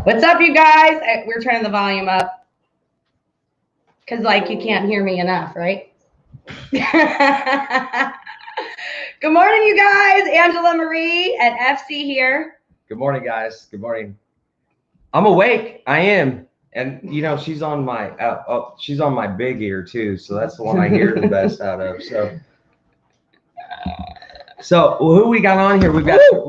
What's up, you guys? We're turning the volume up because, like, you can't hear me enough, right? Good morning, you guys. Angela Marie and FC here. Good morning, guys. Good morning. I'm awake. I am, and you know she's on my she's on my big ear too, so that's the one I hear the best out of. So who we got on here? We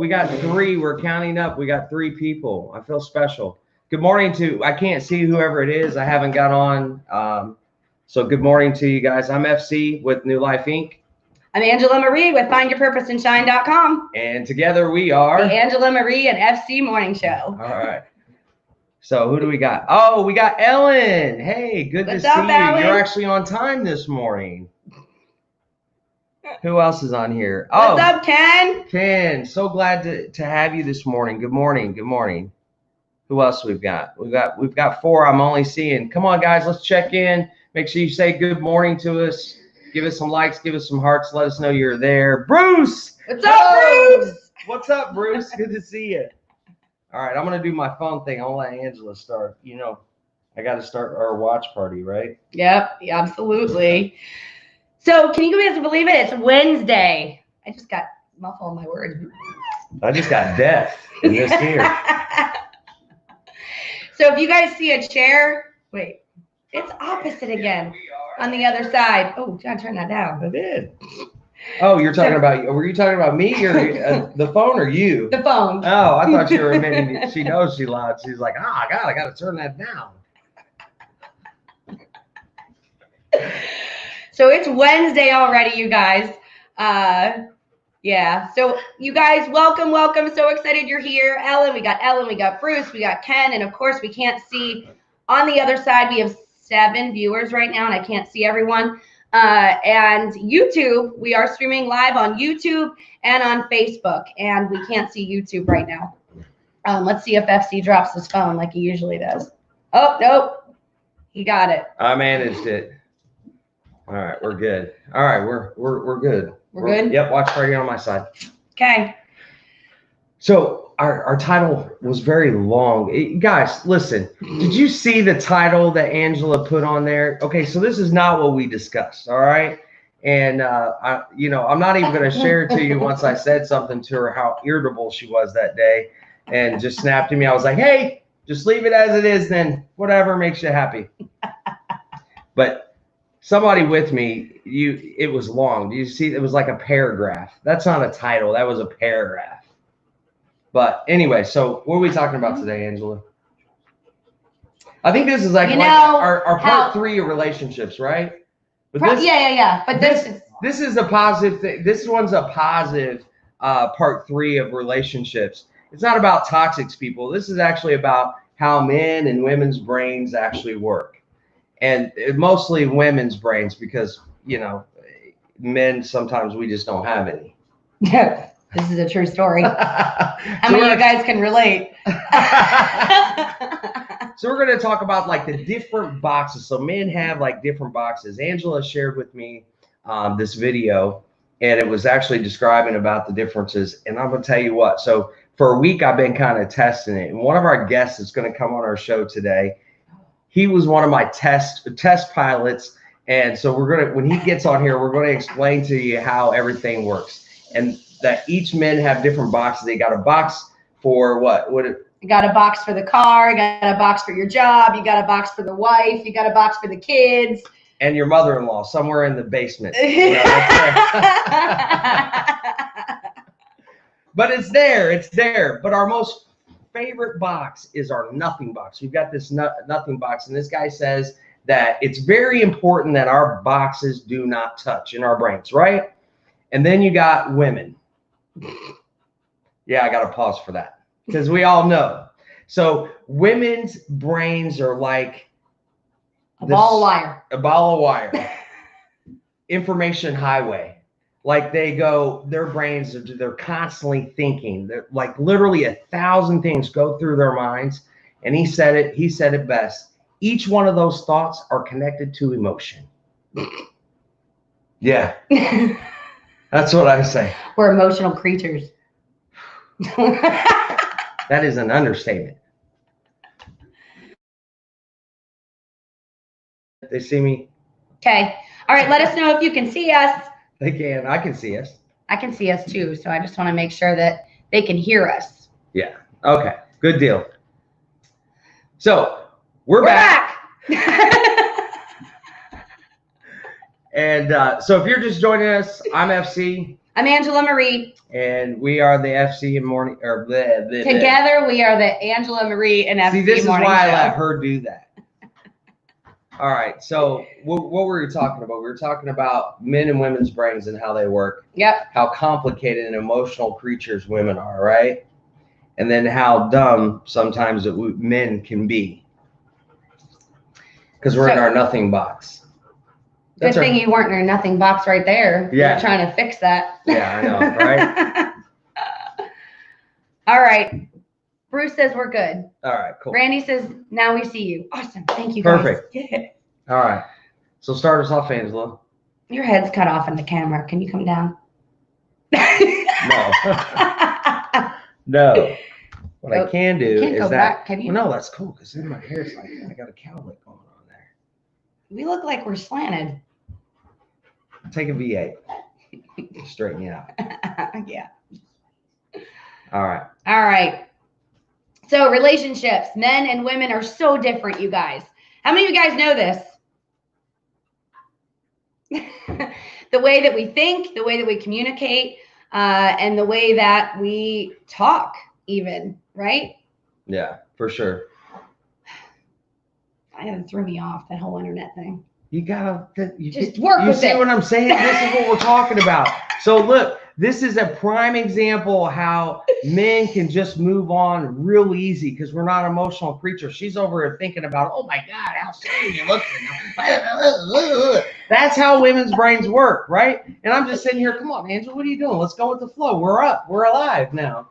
got three. We're counting up. We got three people. I feel special. Good morning to, I can't see whoever it is. I haven't got on. So good morning to you guys. I'm FC with New Life Inc. I'm Angela Marie with FindYourPurposeAndShine.com. And together we are the Angela Marie and FC Morning Show. All right. So who do we got? Oh, we got Ellen. Hey, good to see you. Ellen? You're actually on time this morning. Who else is on here? What's up, Ken? Ken, so glad to have you this morning. Good morning. Good morning. Who else we've got? We've got four. I'm only seeing. Come on, guys, let's check in. Make sure you say good morning to us. Give us some likes. Give us some hearts. Let us know you're there. Bruce. What's up, Bruce? What's up, Bruce? Good to see you. All right, I'm gonna do my phone thing. I'll let Angela start. You know, I got to start our watch party, right? Yep, absolutely. So, can you guys believe it? It's Wednesday. I just got muffled my words. I just got death in this ear. So, if you guys see a chair, wait, it's opposite again on the other side. Oh, John, turn that down. I did. Oh, you're talking about, were you talking about me or the phone or you? The phone. Oh, I thought you were admitting she knows she lied. She's like, I got to turn that down. So it's Wednesday already, you guys. Yeah. So you guys, welcome. So excited you're here. Ellen, we got Bruce, we got Ken, and of course we can't see on the other side. We have 7 viewers right now, and I can't see everyone. And YouTube, we are streaming live on YouTube and on Facebook, and we can't see YouTube right now. Let's see if FC drops his phone like he usually does. Oh, nope. He got it. I managed it. All right, we're good. All right, we're good. We're good? Yep, watch party on my side. Okay. So our title was very long. Guys, listen, did you see the title that Angela put on there? Okay, so this is not what we discussed, all right? And, I'm not even going to share it to you once I said something to her, how irritable she was that day, and just snapped at me. I was like, hey, just leave it as it is then. Whatever makes you happy. But somebody with me, it was long. Do you see? It was like a paragraph. That's not a title. That was a paragraph. But anyway, so what are we talking about today, Angela? I think this is like our part 3 of relationships, right? But yeah. But this is a positive thing. This one's a positive part 3 of relationships. It's not about toxic people. This is actually about how men and women's brains actually work. And mostly women's brains because, men, sometimes we just don't have any. Yeah, this is a true story. How many of you guys can relate? So we're going to talk about like the different boxes. So men have like different boxes. Angela shared with me this video, and it was actually describing about the differences. And I'm going to tell you what. So for a week, I've been kind of testing it. And one of our guests that's going to come on our show today, he was one of my test pilots, and so when he gets on here, we're going to explain to you how everything works, and that each men have different boxes. They got a box for what? You got a box for the car. You got a box for your job. You got a box for the wife. You got a box for the kids. And your mother-in-law somewhere in the basement. But it's there. But our most favorite box is our nothing box. We've got this nothing box, and this guy says that it's very important that our boxes do not touch in our brains, right? And then you got women. Yeah, I got to pause for that because we all know. So women's brains are like a ball of wire. A ball of wire. Information highway. Like their brains, they're constantly thinking. They're like literally 1,000 things go through their minds. And he said it best. Each one of those thoughts are connected to emotion. Yeah. That's what I say. We're emotional creatures. That is an understatement. They see me? Okay. All right. Let us know if you can see us. They can. I can see us. I can see us too. So I just want to make sure that they can hear us. Yeah. Okay. Good deal. So we're back. And so if you're just joining us, I'm FC. I'm Angela Marie. And we are the FC and morning. Or Together we are the Angela Marie and FC. See, this is why show. I let her do that. All right. So what were we talking about? We were talking about men and women's brains and how they work. Yep. How complicated and emotional creatures women are, right? And then how dumb sometimes men can be. Because we're in our nothing box. Good thing you weren't in our nothing box right there. Yeah. You're trying to fix that. Yeah, I know, right? All right. Bruce says we're good. All right, cool. Randy says, now we see you. Awesome. Thank you, guys. Perfect. Yeah. All right. So start us off, Angela. Your head's cut off in the camera. Can you come down? No. No. What I can do is go that. Back, can you? Well, no, that's cool because then my hair's like I got a cowlick going on there. We look like we're slanted. Take a V8. Straighten you out. Yeah. All right. All right. So relationships, men and women are so different, you guys. How many of you guys know this? The way that we think, the way that we communicate, and the way that we talk even, right? Yeah, for sure. It threw me off, that whole internet thing. You gotta work with it. You see what I'm saying? This is what we're talking about. So look, this is a prime example of how men can just move on real easy because we're not emotional creatures. She's over here thinking about, oh my God, how silly you looking. That's how women's brains work, right? And I'm just sitting here, come on, Angela, what are you doing? Let's go with the flow. We're up. We're alive now.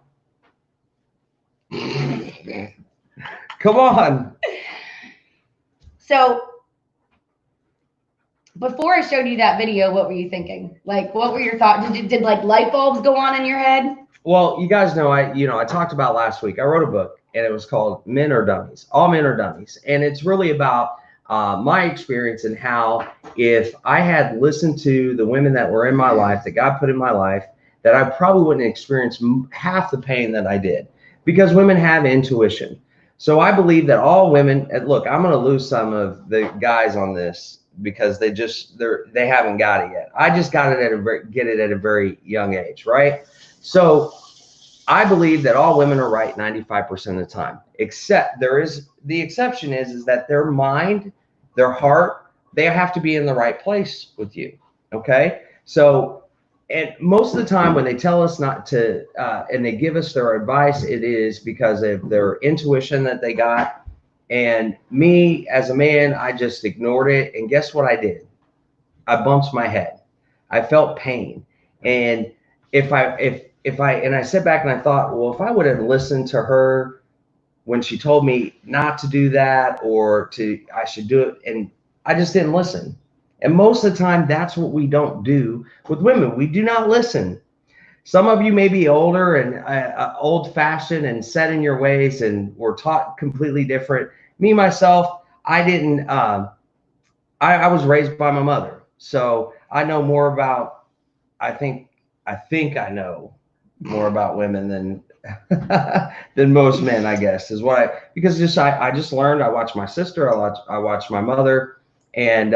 Come on. So before I showed you that video, what were you thinking? Like, what were your thoughts? Did like light bulbs go on in your head? Well, you guys know, I talked about last week, I wrote a book and it was called Men Are Dummies. All Men Are Dummies. And it's really about my experience and how if I had listened to the women that were in my life, that God put in my life, that I probably wouldn't experience half the pain that I did because women have intuition. So I believe that all women, and look, I'm going to lose some of the guys on this because they haven't got it yet. I just got it get it at a very young age, right? So I believe that all women are right 95% of the time, except the exception is that their mind, their heart, they have to be in the right place with you. Okay. So, and most of the time when they tell us not to, and they give us their advice, it is because of their intuition that they got. And me as a man, I just ignored it. And guess what I did? I bumped my head. I felt pain. And I sat back and I thought, well, if I would have listened to her when she told me not to do that or I should do it, and I just didn't listen. And most of the time, that's what we don't do with women. We do not listen. Some of you may be older and old-fashioned and set in your ways and were taught completely different. Me, myself, I didn't, I was raised by my mother. So I know more about, I think I know more about women than most men, I guess, is what because I just learned. I watched my sister, I watched my mother, and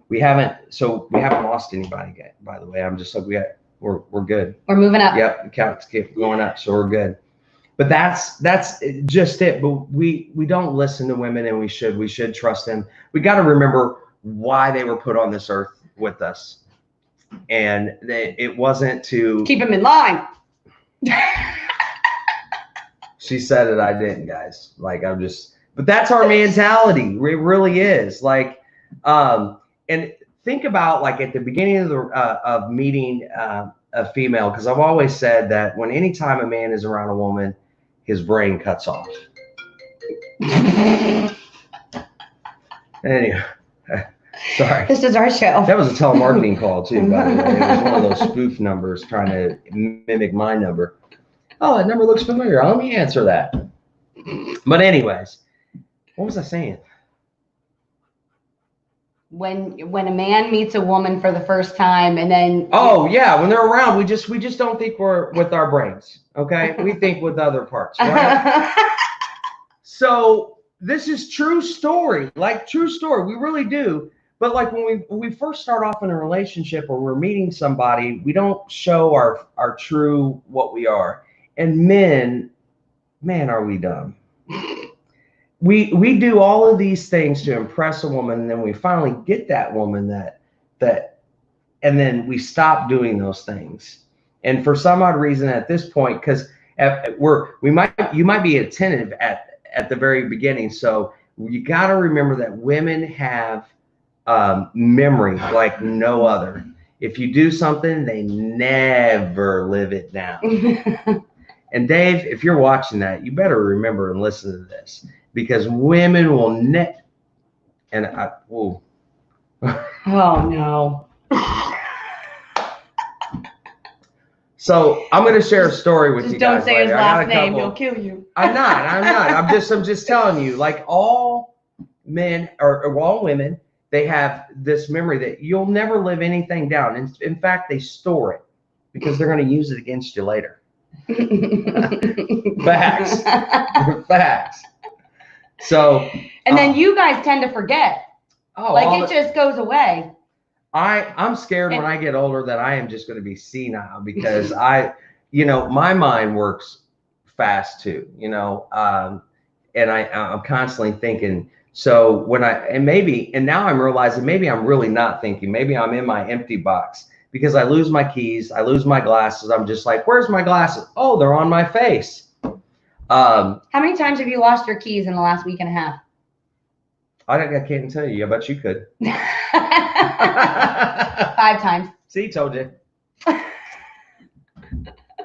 we haven't lost anybody yet, by the way. I'm just like, we're good. We're moving up. Yep, the counts keep going up, so we're good. But that's just it. But we don't listen to women, and we should trust them. We got to remember why they were put on this earth with us, and it wasn't to keep them in line. She said it, I didn't, guys. Like but that's our mentality. It really is. Like, and think about like at the beginning of meeting a female, because I've always said that anytime a man is around a woman, his brain cuts off. Anyway, sorry. This is our show. That was a telemarketing call too, by the way. It was one of those spoof numbers trying to mimic my number. Oh, that number looks familiar. Let me answer that. But anyways, what was I saying? when a man meets a woman for the first time, and then oh yeah, when they're around, we just don't think we're with our brains. Okay, we think with other parts, right? So this is true story, like true story. We really do. But like when we first start off in a relationship or we're meeting somebody, we don't show our true what we are. And men, man, are we dumb. We do all of these things to impress a woman, and then we finally get that woman that and then we stop doing those things. And for some odd reason at this point, because you might be attentive at the very beginning. So you got to remember that women have memory like no other. If you do something, they never live it down. And Dave, if you're watching that, you better remember and listen to this, because women will oh no. So I'm going to share a story with you guys. Just don't say his last name; he'll kill you. I'm not. I'm just telling you. Like all men or all women, they have this memory that you'll never live anything down. In fact, they store it because they're going to use it against you later. Facts. Facts. So. And then you guys tend to forget. Oh, like it just goes away. I'm scared when I get older that I am just going to be senile, because my mind works fast too, and I'm constantly thinking. So and now I'm realizing maybe I'm really not thinking. Maybe I'm in my empty box because I lose my keys, I lose my glasses. I'm just like, where's my glasses? Oh, they're on my face. How many times have you lost your keys in the last week and a half? I can't tell you. I bet you could. 5 times. See, told you.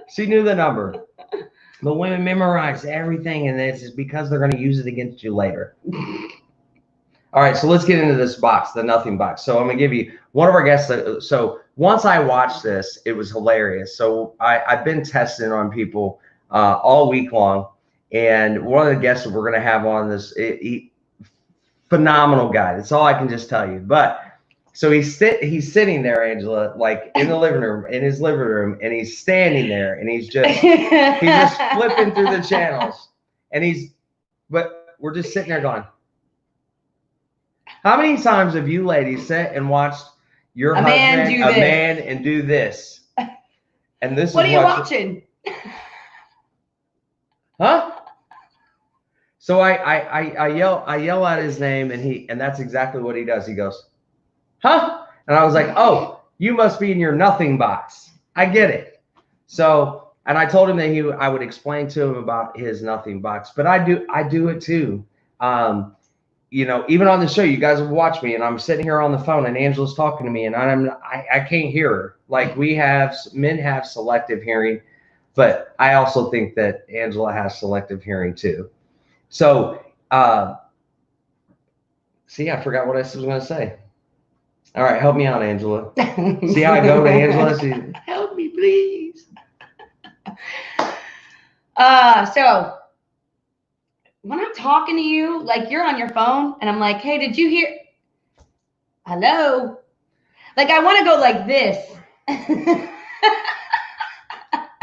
She knew the number. But women memorize everything, and this is because they're going to use it against you later. All right, so let's get into this box, the nothing box. So I'm going to give you one of our guests. So once I watched this, it was hilarious. So I've been testing on people all week long, and one of the guests that we're going to have on this, phenomenal guy. That's all I can just tell you. But so he's sitting there, Angela, like in his living room, and he's standing there, and he's just flipping through the channels, but we're just sitting there going, how many times have you ladies sat and watched your man do this? And this what are you watching? Huh? So I yell out his name, and that's exactly what he does. He goes, huh? And I was like, oh, you must be in your nothing box. I get it. So, and I told him that I would explain to him about his nothing box, but I do it too. Even on the show, you guys have watched me, and I'm sitting here on the phone, and Angela's talking to me, and I can't hear her. Like men have selective hearing, but I also think that Angela has selective hearing too. So, see, I forgot what I was going to say. All right, help me out, Angela. See how I go to Angela? Help me, please. So when I'm talking to you, like you're on your phone, and I'm like, hey, did you hear? Hello? Like I want to go like this.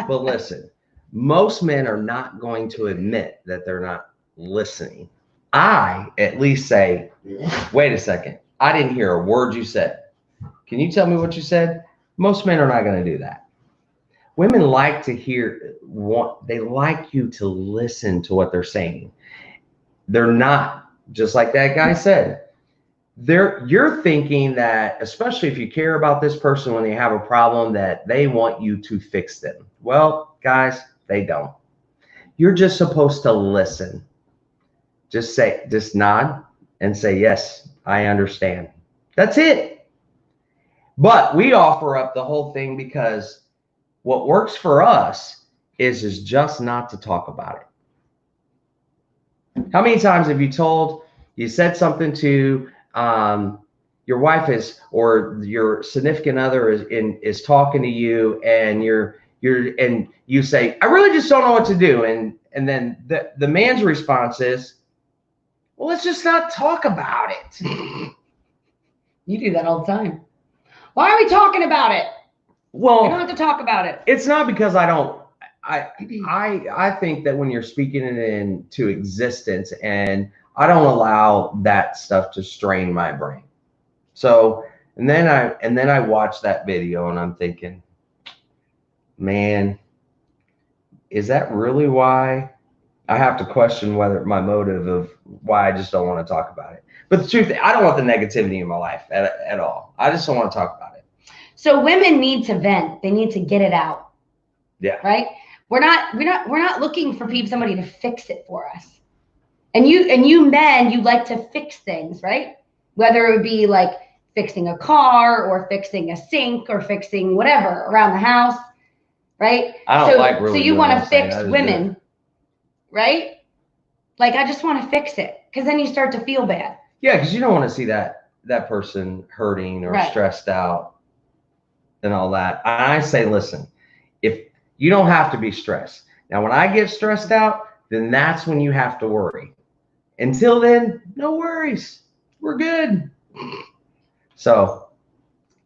But listen, most men are not going to admit that they're not listening. I at least say, wait a second, I didn't hear a word you said. Can you tell me what you said? Most men are not going to do that. Women like to they like you to listen to what they're saying. They're not, just like that guy said, you're thinking that, especially if you care about this person when they have a problem, that they want you to fix them. Well, guys, they don't. You're just supposed to listen. Just nod and say, yes, I understand. That's it. But we offer up the whole thing because what works for us is just not to talk about it. How many times have you said something to your wife or your significant other is talking to you, and you say, I really just don't know what to do. And then the man's response is, well, let's just not talk about it. You do that all the time. Why are we talking about it? Well, we don't have to talk about it. It's not because I don't. I think that when you're speaking it into existence, and I don't allow that stuff to strain my brain. So, and then I watch that video and I'm thinking, man, is that really why? I have to question whether my motive of why I just don't want to talk about it. But the truth, I don't want the negativity in my life at all. I just don't want to talk about it. So women need to vent. They need to get it out. Yeah. Right? We're not looking for somebody to fix it for us. And you men, you like to fix things, right? Whether it would be like fixing a car or fixing a sink or fixing whatever around the house, right? I don't like really. So you want to fix women, right? Like, I just want to fix it, because then you start to feel bad. Yeah, because you don't want to see that person hurting or stressed out and all that. I say, listen, if you don't have to be stressed. Now, when I get stressed out, then that's when you have to worry. Until then, no worries. We're good. So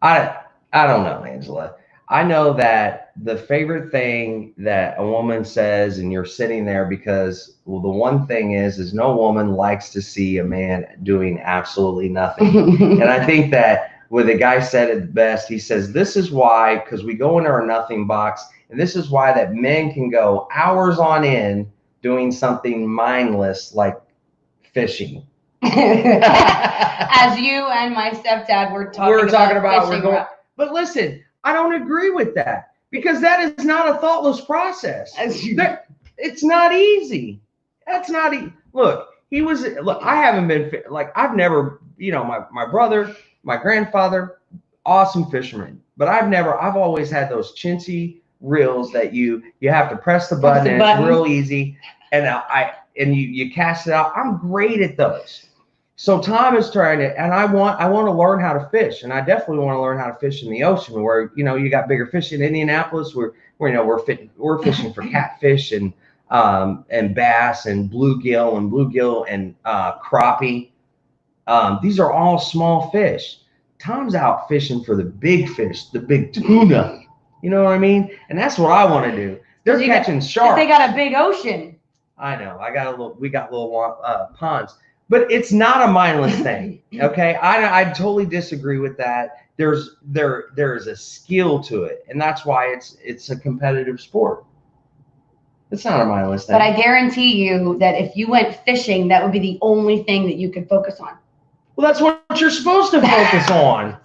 I don't know, Angela. I know that the favorite thing that a woman says, and you're sitting there because, well, the one thing is no woman likes to see a man doing absolutely nothing. And I think that when the guy said it best, he says, this is why, because we go into our nothing box, and this is why that men can go hours on end doing something mindless like fishing. As you and my stepdad were talking about. But listen, I don't agree with that, because that is not a thoughtless process. It's not easy. That's not easy. Look, I haven't been, like, I've never, my brother, my grandfather, awesome fisherman, but I've always had those chintzy reels that you have to press the button and it's real easy. And you cast it out. I'm great at those. So Tom is trying to, and I want to learn how to fish, and I definitely want to learn how to fish in the ocean where you got bigger fish. In Indianapolis. We're fishing for catfish and bass and bluegill and crappie. These are all small fish. Tom's out fishing for the big fish, the big tuna. You know what I mean? And that's what I want to do. They're catching sharks. They got a big ocean. I know. We got little ponds. But it's not a mindless thing, okay? I totally disagree with that. There is a skill to it, and that's why it's a competitive sport. It's not a mindless thing. But I guarantee you that if you went fishing, that would be the only thing that you could focus on. Well, that's what you're supposed to focus on.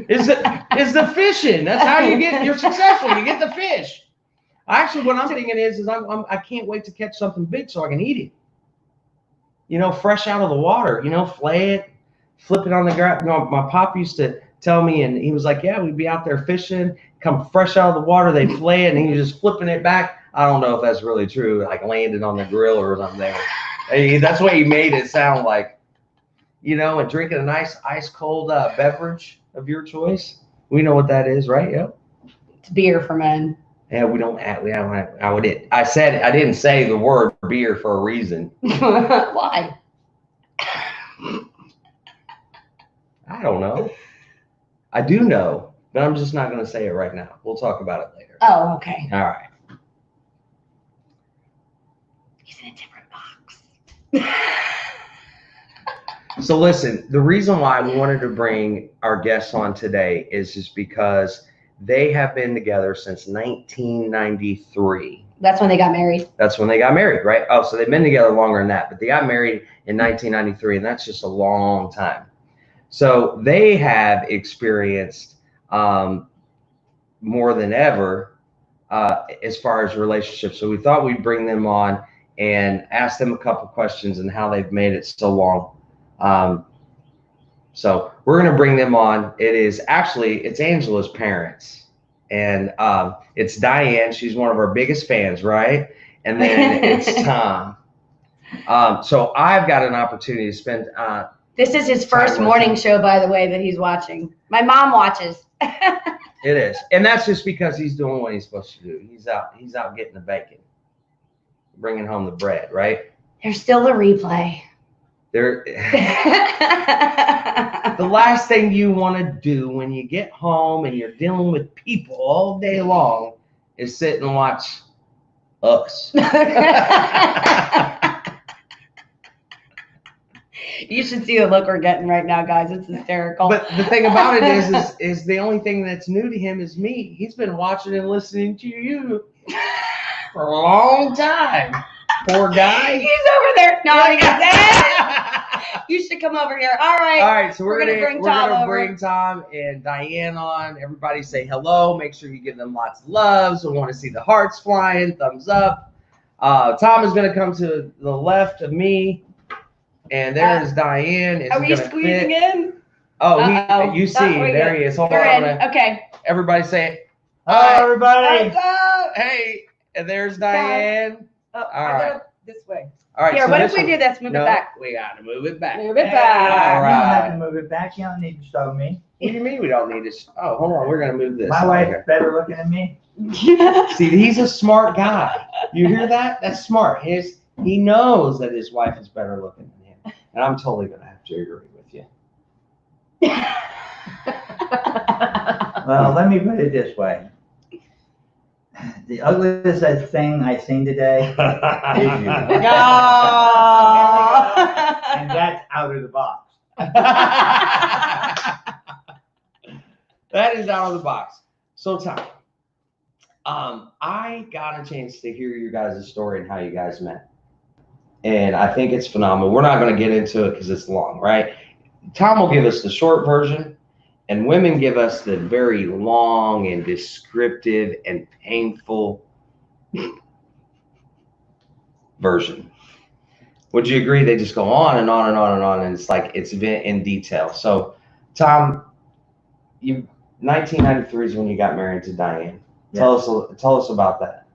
Is the fishing. That's how you're successful. You get the fish. Actually, what I'm thinking is I can't wait to catch something big so I can eat it. Fresh out of the water, flay it, flip it on the ground. My pop used to tell me, and he was like, yeah, we'd be out there fishing, come fresh out of the water, they flay it, and he was just flipping it back. I don't know if that's really true, like landed on the grill or something. That's what he made it sound like, and drinking a nice ice cold beverage of your choice. We know what that is, right? Yep. It's beer for men. Yeah, we don't. I said I didn't say the word beer for a reason. Why? I don't know. I do know, but I'm just not going to say it right now. We'll talk about it later. Oh, okay. All right. He's in a different box. So listen, the reason why we wanted to bring our guests on today is just because they have been together since 1993. That's when they got married. That's when they got married, right? Oh, so they've been together longer than that, but they got married in 1993, and that's just a long time. So they have experienced more than ever as far as relationships. So we thought we'd bring them on and ask them a couple questions and how they've made it so long. So we're going to bring them on. It's Angela's parents, and it's Diane. She's one of our biggest fans, right? And then it's Tom. So I've got an opportunity to spend. This is his first morning show, by the way, that he's watching. My mom watches. It is, and that's just because he's doing what he's supposed to do. He's out getting the bacon, bringing home the bread, right? There's still a replay. The last thing you want to do when you get home and you're dealing with people all day long is sit and watch us. You should see the look we're getting right now, guys. It's hysterical. But the thing about it is the only thing that's new to him is me. He's been watching and listening to you for a long time. Poor guy. He's over there nodding his head. You should come over here. All right. So we're gonna bring Tom and Diane on. Everybody say hello. Make sure you give them lots of loves. We want to see the hearts flying, thumbs up. Tom is gonna come to the left of me, and there's Diane. Are we squeezing in? Oh, you see, there he is. Hold on. Okay. Everybody say, hello, everybody. Hey, and there's Diane. Oh, all right. This way. All right. Here, so what if we do this? Move it back. We gotta move it back. Move it back. All You don't have right. to move it back. You don't need to show me. What do you mean we don't need to? Oh, hold on. We're gonna move this. My wife's better looking than me. See, he's a smart guy. You hear that? That's smart. He knows that his wife is better looking than him, and I'm totally gonna have to agree with you. Well, let me put it this way. The ugliest thing I've seen today is you. And that's out of the box. That is out of the box. So, Tom, I got a chance to hear your guys' story and how you guys met. And I think it's phenomenal. We're not going to get into it because it's long, right? Tom will give us the short version, and women give us the very long and descriptive and painful version. Would you agree? They just go on and on and on and on, and it's like it's in detail. So, Tom, 1993 is when you got married to Diane. Yeah. Tell us about that.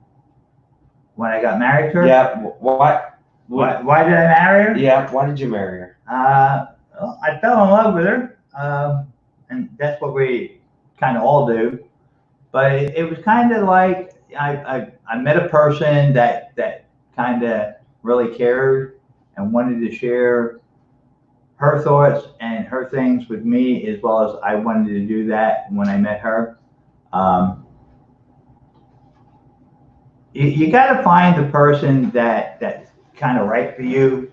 When I got married to her? Yeah. Why did I marry her? Yeah. Why did you marry her? Well, I fell in love with her. And that's what we kind of all do. But it was kind of like I met a person that kind of really cared and wanted to share her thoughts and her things with me, as well as I wanted to do that when I met her. You got to find the person that's kind of right for you.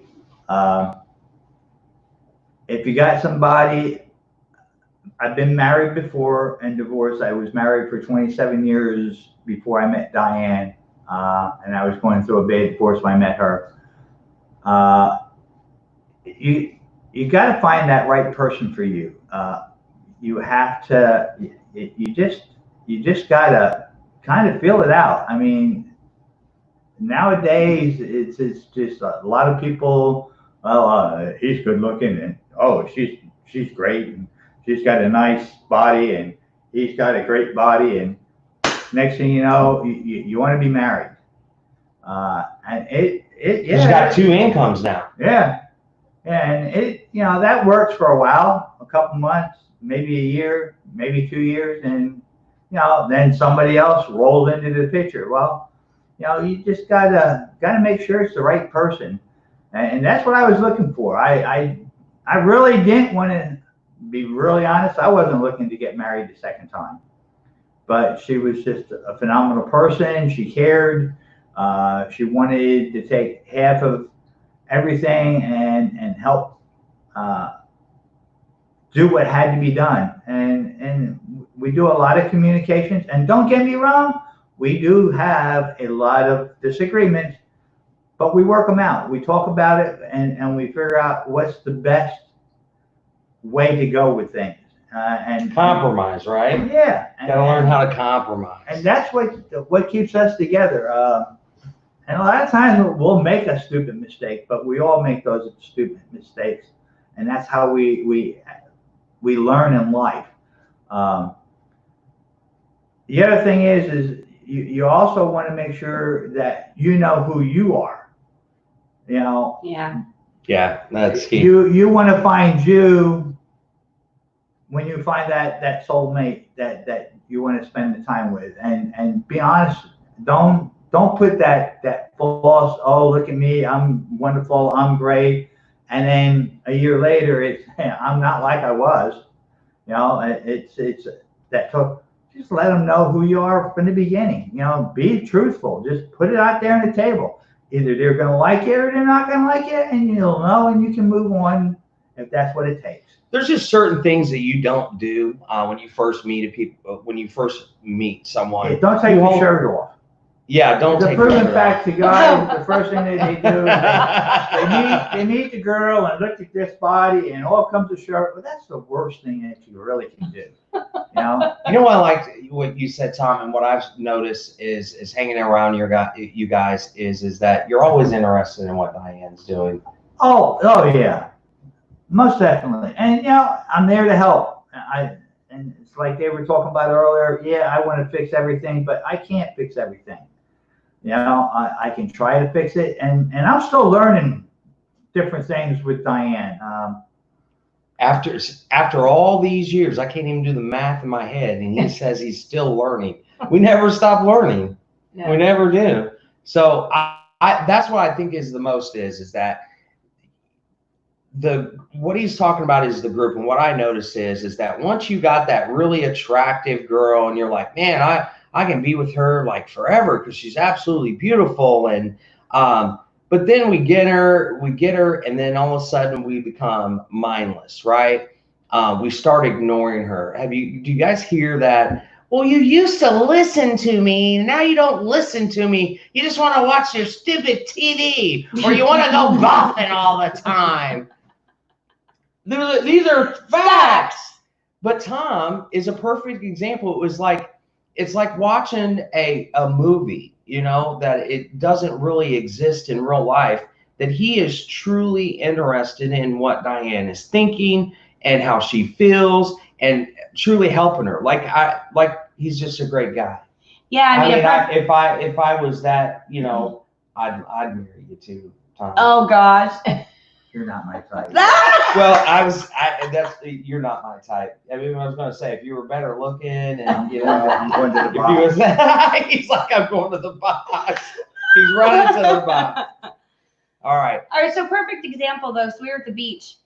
If you got somebody, I've been married before and divorced. I was married for 27 years before I met Diane, and I was going through a bad divorce when I met her. You got to find that right person for you. You have to. You just got to kind of feel it out. I mean, nowadays it's just a lot of people. Well, he's good looking, and oh, she's great, and she's got a nice body, and he's got a great body, and next thing you know, you want to be married. And She's got two incomes now. Yeah, and that works for a while, a couple months, maybe a year, maybe 2 years, and then somebody else rolls into the picture. Well, you just gotta make sure it's the right person, and that's what I was looking for. I really didn't want to be really honest. I wasn't looking to get married the second time, but she was just a phenomenal person. She cared. She wanted to take half of everything and help do what had to be done. And we do a lot of communications. And don't get me wrong, we do have a lot of disagreements, but we work them out. We talk about it and we figure out what's the best way to go with things. And compromise, right? Yeah. Gotta learn how to compromise. And that's what keeps us together. And a lot of times we'll make a stupid mistake, but we all make those stupid mistakes, and that's how we learn in life. The other thing is you also want to make sure that you know who you are. Yeah. Yeah, that's key. You want to find you when you find that soulmate that you want to spend the time with, and be honest. Don't put that false, oh, look at me, I'm wonderful, I'm great, And then a year later, I'm not like I was. You know, it's that took. Just let them know who you are from the beginning. You know, be truthful. Just put it out there on the table. Either they're going to like it or they're not going to like it, and you'll know, and you can move on if that's what it takes. There's just certain things that you don't do when you first meet when you first meet someone. Yeah, don't take your shirt off. Yeah, don't take your shirt off. The proven fact to guys, the first thing that they do is they meet the girl and look at this body and all comes a shirt. Well, that's the worst thing that you really can do. You know what I liked what you said, Tom, and what I've noticed is hanging around you guys is that you're always interested in what Diane's doing. Oh yeah, most definitely. And you know, I'm there to help. And it's like they were talking about earlier. Yeah, I want to fix everything, but I can't fix everything. You know, I can try to fix it, and I'm still learning different things with Diane. After all these years, I can't even do the math in my head, and he says he's still learning. We never stop learning. No. We never do. So that's what I think is the most is that what he's talking about is the group, and what I noticed is that once you got that really attractive girl, and you're like, man, I can be with her like forever because she's absolutely beautiful, and but then we get her, and then all of a sudden we become mindless, right? We start ignoring her. Do you guys hear that? Well, you used to listen to me, now you don't listen to me. You just want to watch your stupid TV, or you want to go golfing all the time. These are facts. But Tom is a perfect example. It's like watching a movie, you know, that it doesn't really exist in real life, that he is truly interested in what Diane is thinking and how she feels and truly helping her. Like he's just a great guy. Yeah, I mean, if I was that, you know, I'd marry you too, Tom. Oh gosh. You're not my type. Well, you're not my type. I mean, I was going to say, if you were better looking and, you know, I'm going to the box. He's like, I'm going to the box. He's running to the box. All right. So perfect example, though. So we were at the beach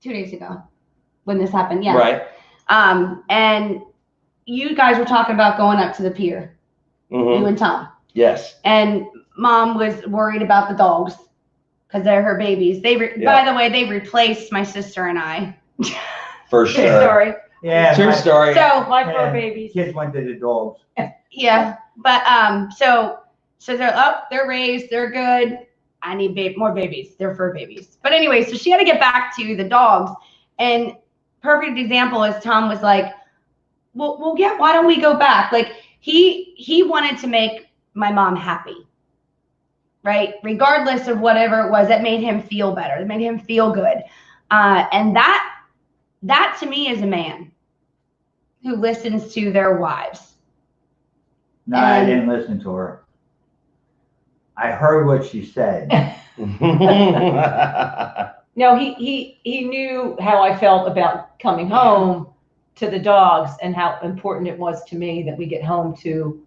2 days ago when this happened. Yeah. Right. And you guys were talking about going up to the pier. Mm-hmm. You and Tom. Yes. And Mom was worried about the dogs. Because they're her babies. By the way, they replaced my sister and I. For sure. True story. Yeah. True story. So my poor babies. Kids went to the dogs. Yeah, but so they're raised, they're good. I need more babies. They're fur babies. But anyway, so she had to get back to the dogs, and perfect example is Tom was like, well, yeah, why don't we go back? Like he wanted to make my mom happy. Right? Regardless of whatever it was, that made him feel better. It made him feel good. And that to me is a man who listens to their wives. No, I didn't listen to her. I heard what she said. No, he knew how I felt about coming home to the dogs and how important it was to me that we get home to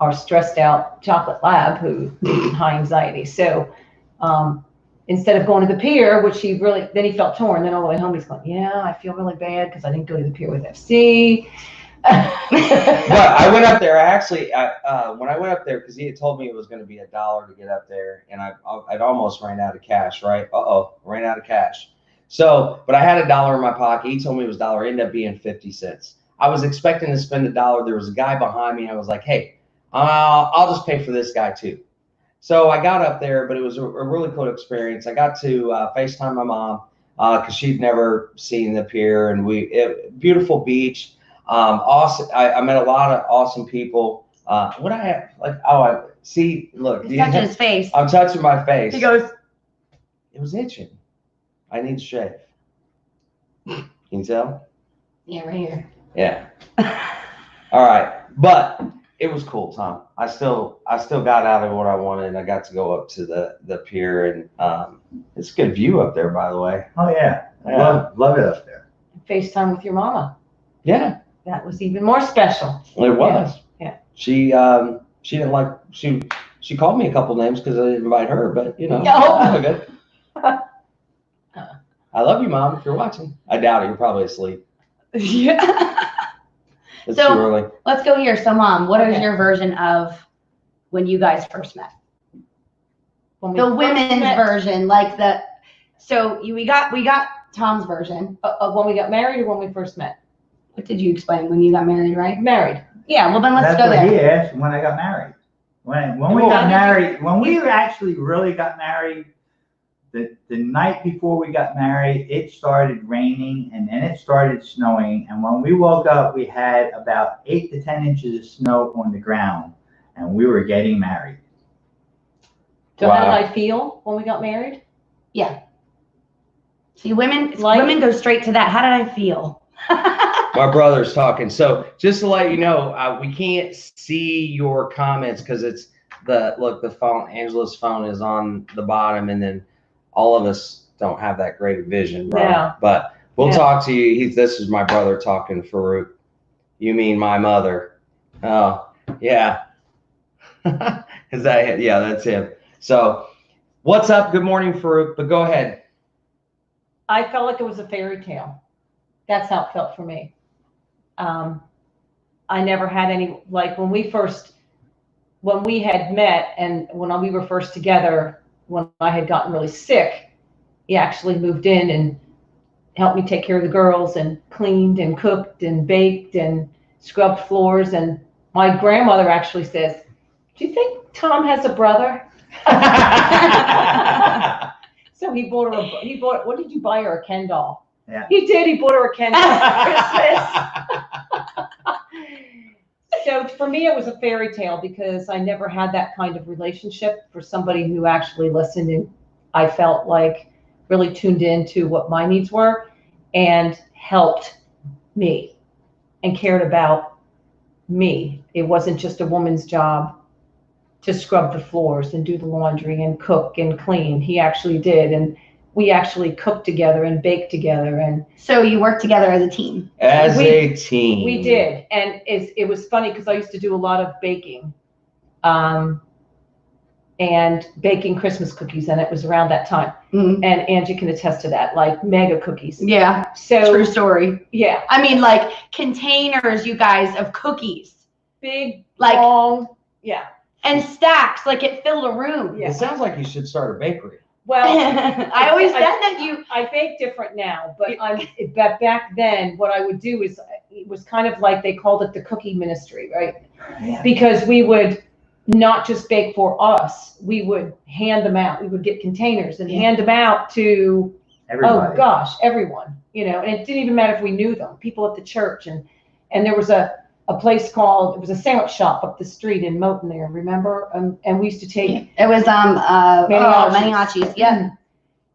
our stressed out chocolate lab who high anxiety. So instead of going to the pier, which he felt torn. Then all the way home, he's going, yeah, I feel really bad because I didn't go to the pier with FC. But I went up there. When I went up there, because he had told me it was going to be $1 to get up there, and I'd almost ran out of cash, right? Ran out of cash. So, but I had $1 in my pocket. He told me it was $1. It ended up being 50 cents. I was expecting to spend $1. There was a guy behind me. I was like, hey, I'll just pay for this guy too. So I got up there, but it was a really cool experience. I got to FaceTime my mom because she'd never seen the pier, and beautiful beach. Awesome. I met a lot of awesome people. What I have, I see, look. He's touching his face. I'm touching my face. He goes, it was itching. I need to shave. Can you tell? Yeah, right here. Yeah. All right. But it was cool, Tom. I still got out of what I wanted. I got to go up to the pier, and it's a good view up there, by the way. Oh yeah. Love it up there. FaceTime with your mama. Yeah. That was even more special. It was. Yeah. She didn't like, she called me a couple names because I didn't invite her, but you know. No. Good. I love you, Mom, if you're watching. I doubt it. You're probably asleep. Yeah. It's So- too early. Let's go here. So, Mom, what is Okay. your version of when you guys first met? When we The first women's met- version, like the. So we got Tom's version. of when we got married or when we first met? What did you explain when you got married, right? Married. Yeah. Well, then let's That's go what there. he asked when I got married. When we Well, got how did married, when we actually really got married, the night before we got married, it started raining and then it started snowing. And when we woke up, we had about 8 to 10 inches of snow on the ground, and we were getting married. So how Wow. did I feel when we got married? See, women Like- women go straight to that. How did I feel? My brother's talking. So just to let you know, we can't see your comments because it's the phone, Angela's phone is on the bottom, and then all of us don't have that great vision, bro. Yeah. But we'll Yeah. talk to you. This is my brother talking, Farouk. You mean my mother? Oh, yeah. Is that him? Yeah, that's him. So what's up? Good morning, Farouk, but go ahead. I felt like it was a fairy tale. That's how it felt for me. I never had any, like when we had met and when we were first together, when I had gotten really sick, he actually moved in and helped me take care of the girls and cleaned and cooked and baked and scrubbed floors. And my grandmother actually says, "Do you think Tom has a brother?" So he bought her what did you buy her? A Ken doll. Yeah. He did. He bought her a Ken doll for Christmas. So for me, it was a fairy tale because I never had that kind of relationship for somebody who actually listened and I felt like really tuned into what my needs were and helped me and cared about me. It wasn't just a woman's job to scrub the floors and do the laundry and cook and clean. He actually did. And we actually cooked together and baked together. And So you work together as a team. As We- a team. we did. And it was funny because I used to do a lot of baking and baking Christmas cookies. And it was around that time. Mhm. And Angie can attest to that, like mega cookies. Yeah. So, True story. yeah, I mean, like containers, you guys, of cookies big, Like- long, yeah. and stacks, like it filled a room. Yeah. It sounds like you should start a bakery. Well, I always said that you. I bake different now, but back then, what I would do is it was kind of like they called it the cookie ministry, right? Yeah. Because we would not just bake for us, we would hand them out. We would get containers and Yeah. hand them out to, Everybody. oh gosh, everyone, and it didn't even matter if we knew them, people at the church. And there was a place called, it was a sandwich shop up the street in Moton there, remember? And we used to take It was Maniachi's. Yeah.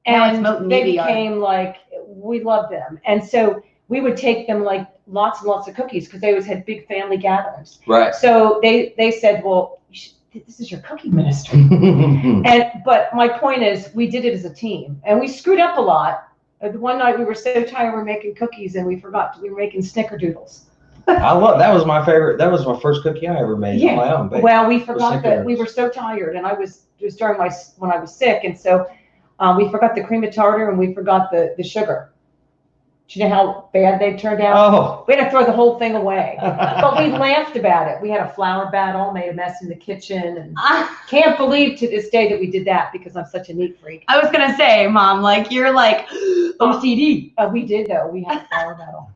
Now it's and Moton they Media Yard. became like, we loved them. And so we would take them like lots and lots of cookies because they always had big family gatherings. Right. So they said, well, this is your cookie ministry. But my point is we did it as a team and we screwed up a lot. One night we were so tired we were making cookies and we forgot we were making snickerdoodles. I love that was my favorite. That was my first cookie I ever made on my own. Baking. Well, we forgot that snickerdoodles. we were so tired and it was during when I was sick. And so we forgot the cream of tartar and we forgot the sugar. Do you know how bad they turned out? Oh. We had to throw the whole thing away. But we laughed about it. We had a flour battle, made a mess in the kitchen, and can't believe to this day that we did that because I'm such a neat freak. I was gonna say, Mom, like you're like OCD, We did though. We had a flour battle,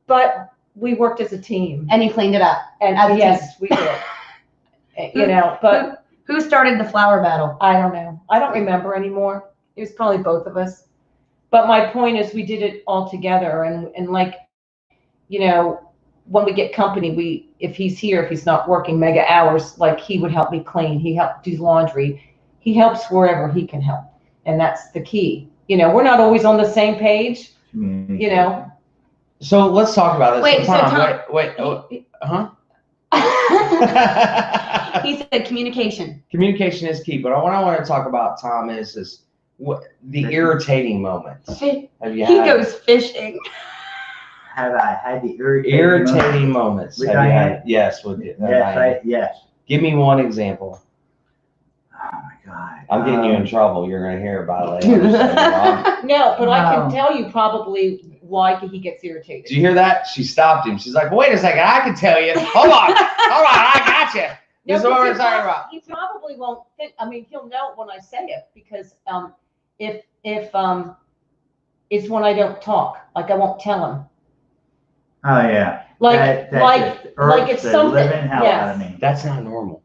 but we worked as a team. and you cleaned it up. And as a yes, we did. But Who started the flower battle? I don't know. I don't remember anymore. It was probably both of us. But my point is we did it all together. And like, when we get company, if he's here, if he's not working mega hours, like he would help me clean. He helped do laundry. He helps wherever he can help. And that's the key. We're not always on the same page, So let's talk about this. Wait, so Tom- wait. Huh? He said communication. Communication is key, but what I want to talk about, Tom, is what the irritating moments. He Have you had goes fishing. Have I had the irritating irritating moments? With Have you Diane? had? Yes, with you. Yes, yes. Give me one example. Oh my God. I'm getting you in trouble. You're going to hear about it later. No, but I can No. tell you probably why he gets irritated. Did you hear that? She stopped him. She's like, wait a second, I can tell you. Hold on, I got you. This is what we're talking about. He probably won't think. I mean, he'll know when I say it because if it's when I don't talk, like I won't tell him. Oh yeah. Like if the something. living hell out of me. That's not normal.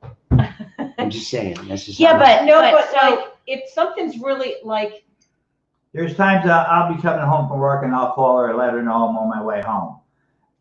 I'm just saying. That's just Yeah, not but No, but but so like if something's really like. There's times I'll be coming home from work and I'll call her and let her know I'm on my way home.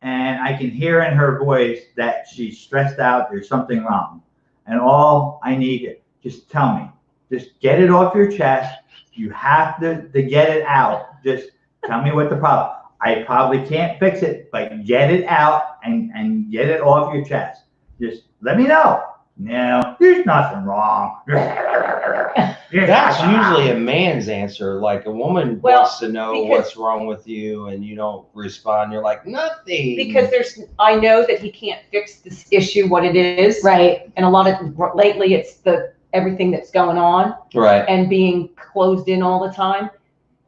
And I can hear in her voice that she's stressed out, there's something wrong. And all I need is just tell me. Just get it off your chest. You have to get it out. Just tell me what the problem. I probably can't fix it, but get it out and get it off your chest. Just let me know. No, there's nothing wrong. That's usually a man's answer. Like a woman wants to know what's wrong with you, and you don't respond. You're like, nothing. Because I know that he can't fix this issue, what it is. right. And a lot of lately, it's everything that's going on. Right. And being closed in all the time.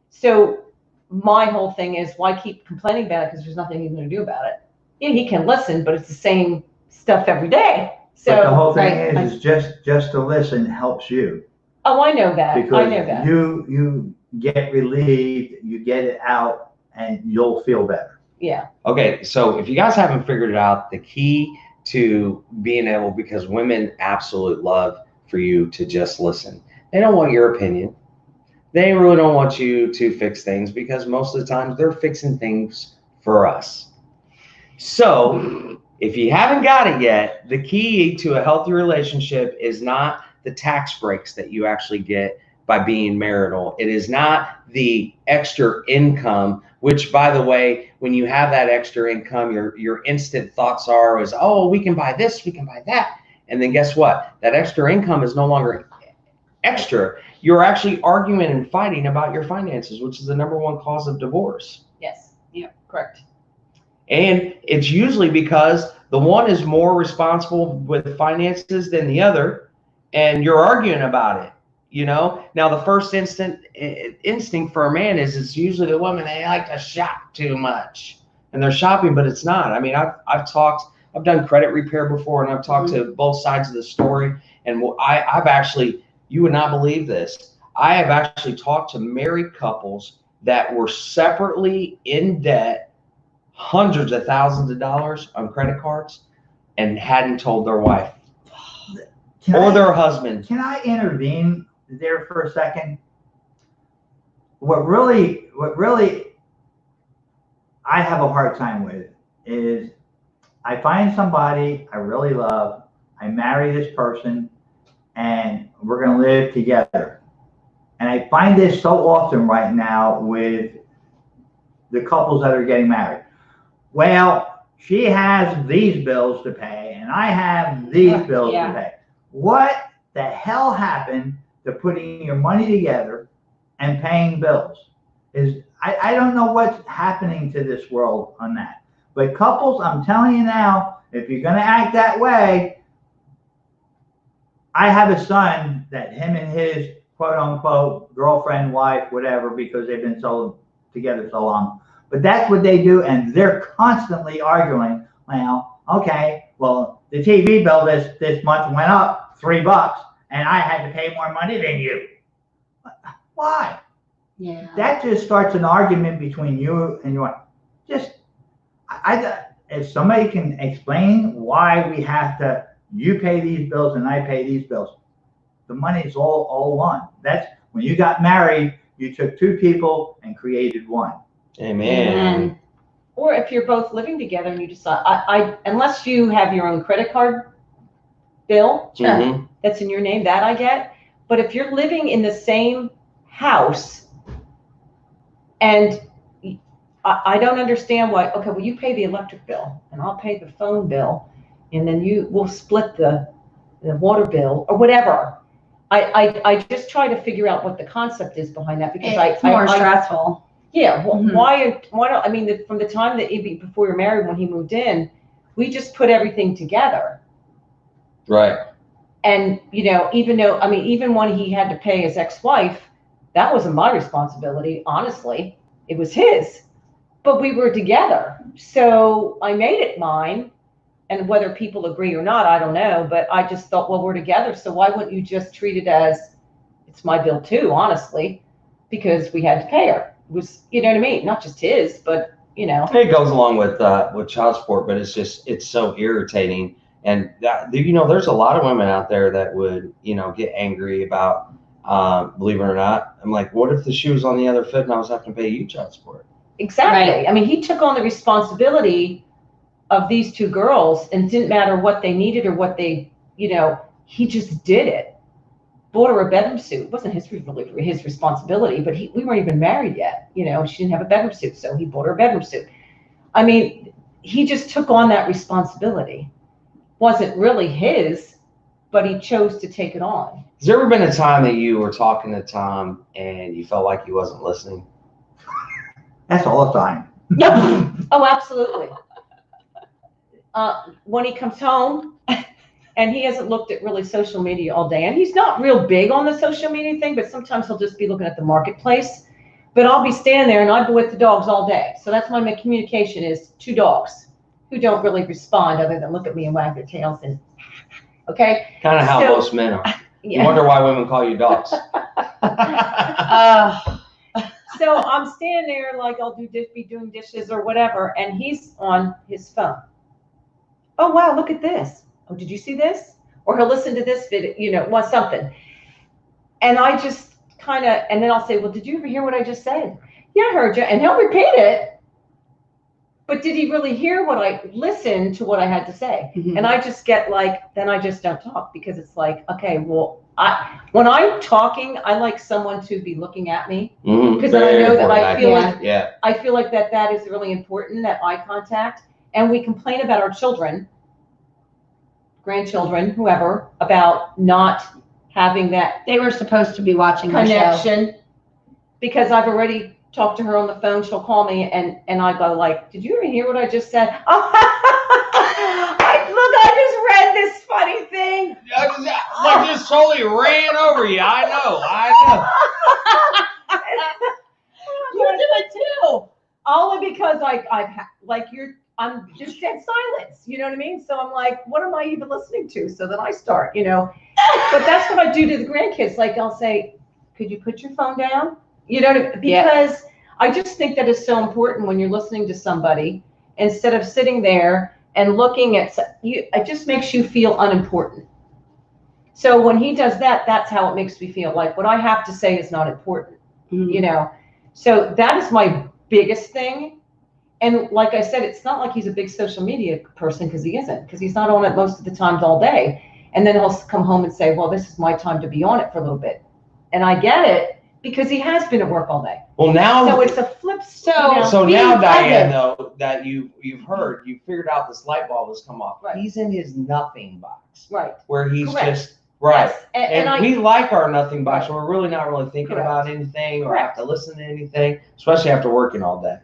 So my whole thing is, why keep complaining about it? Because there's nothing he's going to do about it. Yeah, he can listen, but it's the same stuff every day. So but the whole thing is just to listen helps you. Oh, I know that. Because I know that. you get relieved, you get it out, and you'll feel better. Yeah. Okay, so if you guys haven't figured it out, the key to being able, because women absolutely love for you to just listen. They don't want your opinion. They really don't want you to fix things because most of the time they're fixing things for us. So if you haven't got it yet, the key to a healthy relationship is not the tax breaks that you actually get by being marital. It is not the extra income, which, by the way, when you have that extra income, your instant thoughts is, oh, we can buy this, we can buy that. And then guess what? That extra income is no longer extra. You're actually arguing and fighting about your finances, which is the #1 cause of divorce. Yes. Yeah. Correct. And it's usually because the one is more responsible with finances than the other, and you're arguing about it. You know, now the first instinct for a man is it's usually the woman. They like to shop too much, and they're shopping, but it's not. I mean, I've done credit repair before, and I've talked to both sides of the story, and I've actually, you would not believe this, I have actually talked to married couples that were separately in debt, hundreds of thousands of dollars on credit cards, and hadn't told their wife their husband. Can I intervene there for a second? What really I have a hard time with is I find somebody I really love, I marry this person, and we're going to live together. And I find this so often right now with the couples that are getting married. Well, she has these bills to pay, and I have these bills to pay. What the hell happened to putting your money together and paying bills? I don't know what's happening to this world on that. But couples, I'm telling you now, if you're going to act that way, I have a son that him and his quote unquote girlfriend, wife, whatever, because they've been together so long. But that's what they do, and they're constantly arguing. Well, okay, well, the TV bill this month went up $3, and I had to pay more money than you. Why? Yeah. That just starts an argument between you and your. If somebody can explain why we have to, you pay these bills and I pay these bills. The money's all one. That's when you got married, you took two people and created one. Amen. Or if you're both living together and you decide, unless you have your own credit card bill that's in your name, that I get. But if you're living in the same house, and I don't understand why. Okay, well, you pay the electric bill and I'll pay the phone bill, and then we'll split the water bill or whatever. I just try to figure out what the concept is behind that, because it's more stressful. Yeah. Well, why don't, I mean, from the time that before you're married, when he moved in, we just put everything together. Right. And, even when he had to pay his ex-wife, That wasn't my responsibility, honestly. It was his. But we were together. So I made it mine. And whether people agree or not, I don't know. But I just thought, well, we're together. So why wouldn't you just treat it as it's my bill too, honestly, because we had to pay her. It was, you know what I mean? Not just his, but, you know. It goes along with child support, but it's so irritating. And that, you know, there's a lot of women out there that would, you know, get angry about, believe it or not. I'm like, what if the shoe was on the other foot and I was having to pay you child support? Exactly. Right. I mean, he took on the responsibility of these two girls, and it didn't matter what they needed or what they, you know, he just did it. Bought her a bedroom suit. It wasn't his responsibility, but we weren't even married yet. You know, she didn't have a bedroom suit, so he bought her a bedroom suit. I mean, he just took on that responsibility. Wasn't really his, but he chose to take it on. Has there ever been a time that you were talking to Tom and you felt like he wasn't listening? That's all the time. Oh, absolutely. When he comes home, and he hasn't looked at really social media all day, and he's not real big on the social media thing, but sometimes he'll just be looking at the marketplace. But I'll be standing there and I'll be with the dogs all day. So that's my communication is two dogs who don't really respond other than look at me and wag their tails and okay. Kind of how So- most men are. Yeah. You wonder why women call you dogs. So I'm standing there like I'll be doing dishes or whatever, and he's on his phone. Oh wow, look at this. Oh, did you see this? Or he'll listen to this video, you know, want something. And I just kind of, and then I'll say, well, did you ever hear what I just said? Yeah, I heard you. And he'll repeat it. But did he really hear what I listened to what I had to say? Mhm. And I just get like, then I just don't talk because it's like, okay, well, when I'm talking, I like someone to be looking at me because then I know that I feel like I feel like that is really important, that eye contact. And we complain about our children, grandchildren, whoever, about not having that They were supposed to be watching the show. connection because I've already talked to her on the phone. She'll call me and I go like, did you ever hear what I just said? I just read this funny thing. Like just totally ran over you. I know. You do it too. Only because I'm just dead silence. You know what I mean? So I'm like, what am I even listening to? So then I start, you know. But that's what I do to the grandkids. Like I'll say, could you put your phone down? You know, because I just think that is so important when you're listening to somebody instead of sitting there and looking at you. It just makes you feel unimportant. So when he does that, that's how it makes me feel. Like what I have to say is not important. Mhm. You know. So that is my biggest thing. And like I said, it's not like he's a big social media person because he isn't, because he's not on it most of the times all day. And then he'll come home and say, well, this is my time to be on it for a little bit. And I get it because he has been at work all day. Well, now. So it's a flip. So now, Diane, though, that you've heard, you figured out this light bulb has come off. Right. He's in his nothing box. Right. Where he's Correct. just right. Yes. And we like our nothing box, Right. so we're really not really thinking Correct. about anything or Correct. have to listen to anything, especially after working all day.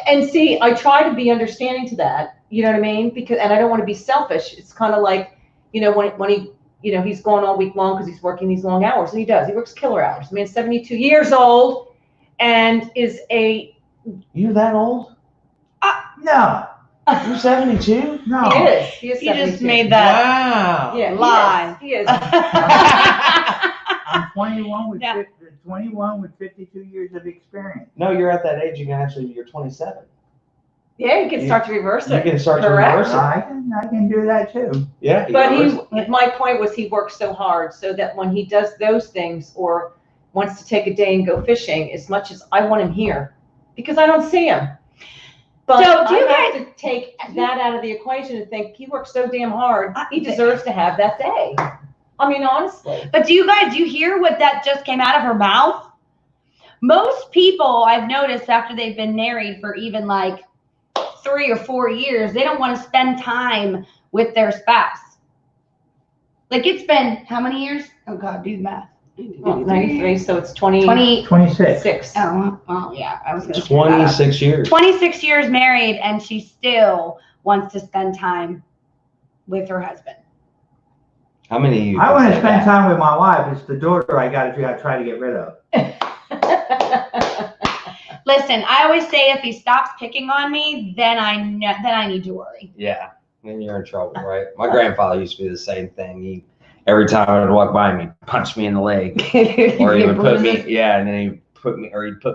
And see, I try to be understanding to that, you know what I mean? Because, and I don't want to be selfish. It's kind of like, you know, when he, you know, he's gone all week long because he's working these long hours, and he does. He works killer hours. I mean, 72 years old and is a. You that old? No, You're 72? no. He is. He is You just 72. made that. Wow. Yeah, lie. He is. I'm 21 with Yeah. 21 with 52 years of experience. No, you're at that age. You can actually. You're 27. Yeah, you can start to reverse You it. can start to Correct. reverse it. I can do that too. Yeah. But reverse it. my point was he works so hard so that when he does those things or wants to take a day and go fishing, as much as I want him here, because I don't see him. But So do you I have to take that out of the equation and think he works so damn hard, he deserves to have that day. I mean, honestly. But do you hear what that just came out of her mouth? Most people I've noticed after they've been married for even like 3 or 4 years, they don't want to spend time with their spouse. Like it's been how many years? Oh God, do the math. 93, so it's 20. 26. Oh, well, yeah, I was going to 26 years. 26 years married, and she still wants to spend time with her husband. How many of you? I can want to say spend that? time with my wife. It's the daughter I got to try to get rid of. Listen, I always say if he stops picking on me, then I need to worry. Yeah, then you're in trouble, right? My grandfather used to do the same thing. Every time I would walk by him, he'd punch me in the leg, or he would put me, and then he'd put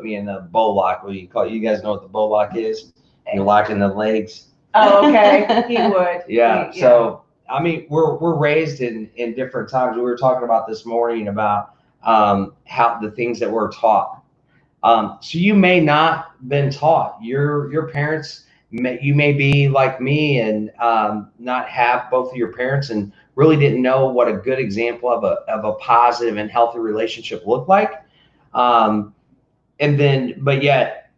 me in the bow lock. What do you call it? You guys know what the bow lock is? You're locking the legs. Oh, okay. He would. Yeah. So I mean, we're raised in different times. We were talking about this morning about how the things that we're taught. So you may not been taught. Your parents, you may be like me and not have both of your parents and really didn't know what a good example of a positive and healthy relationship looked like. And then, but yet,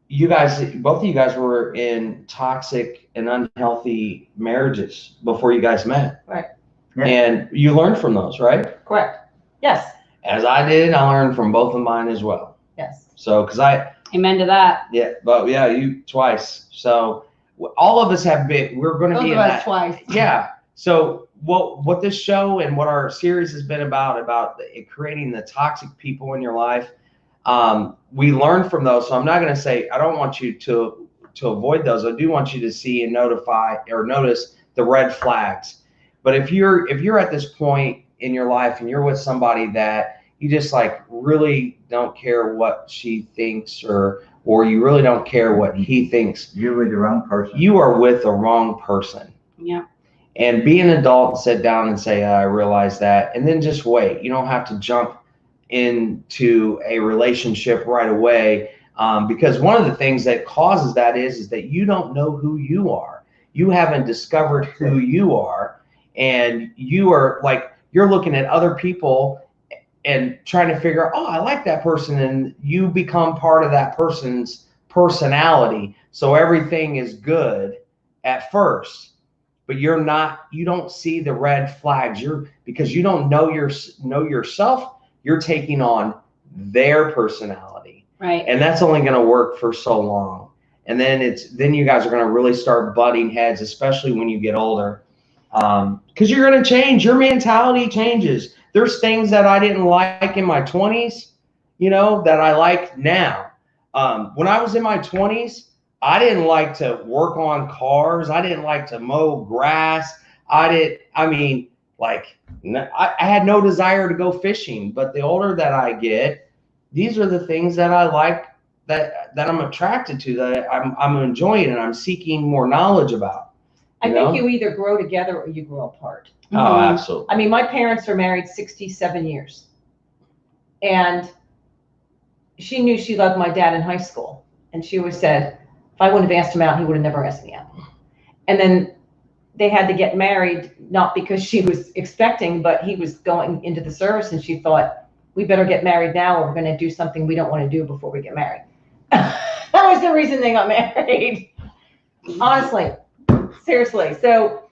both of you guys were in toxic and unhealthy marriages before you guys met. Right. Yeah. And you learned from those, right? Correct. Yes. As I did, I learned from both of mine as well. Yes. So, Amen to that. Yeah, but yeah, you twice. So all of us have been, we're going to be in that. Twice. Yeah. So what this show and what our series has been about creating the toxic people in your life, we learn from those. So I'm not going to say, I don't want you to avoid those. I do want you to see and notice the red flags. But if you're at this point in your life and you're with somebody that you just like really don't care what she thinks or you really don't care what he thinks. You're with the wrong person. You are with the wrong person. Yeah. And be an adult and sit down and say, I realize that. And then just wait. You don't have to jump into a relationship right away. Because one of the things that causes that is that you don't know who you are. You haven't discovered who you are. And you are like, you're looking at other people and trying to figure out, oh, I like that person. And you become part of that person's personality. So everything is good at first, but you don't see the red flags. Because you don't know yourself, you're taking on their personality. Right. And that's only going to work for so long. And then you guys are going to really start butting heads, especially when you get older. Because you're going to change. Your mentality changes. There's things that I didn't like in my 20s, that I like now. When I was in my 20s, I didn't like to work on cars. I didn't like to mow grass. I had no desire to go fishing. But the older that I get, these are the things that I like, that I'm attracted to, that I'm enjoying and I'm seeking more knowledge about. I think you either grow together or you grow apart. Oh, absolutely. I mean, my parents are married 67 years. And she knew she loved my dad in high school. And she always said, if I wouldn't have asked him out, he would have never asked me out. And then they had to get married, not because she was expecting, but he was going into the service and she thought, we better get married now or we're going to do something we don't want to do before we get married. That was the reason they got married. Honestly. Seriously. So,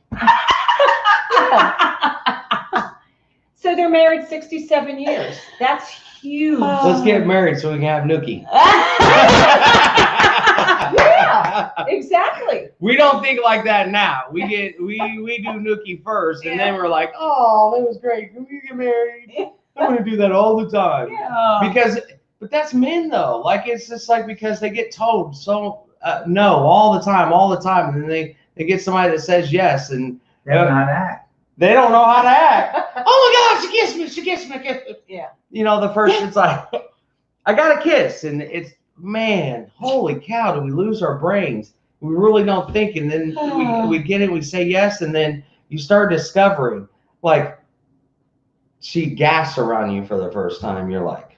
so they're married 67 years. That's huge. Let's get married so we can have Nookie. Yeah, exactly. We don't think like that now. We do Nookie first, and then we're like, oh, that was great. Can we get married? I'm going to do that all the time. Yeah. But that's men though. Like, it's just like, because they get told no all the time, and then they get somebody that says yes, and they don't know how to act. They don't know how to act. Oh my God, she kissed me. Yeah. The first, it's like, I got a kiss, and it's, man, holy cow, do we lose our brains? We really don't think, and then we get it, we say yes, and then you start discovering, like, she gasps around you for the first time, you're like,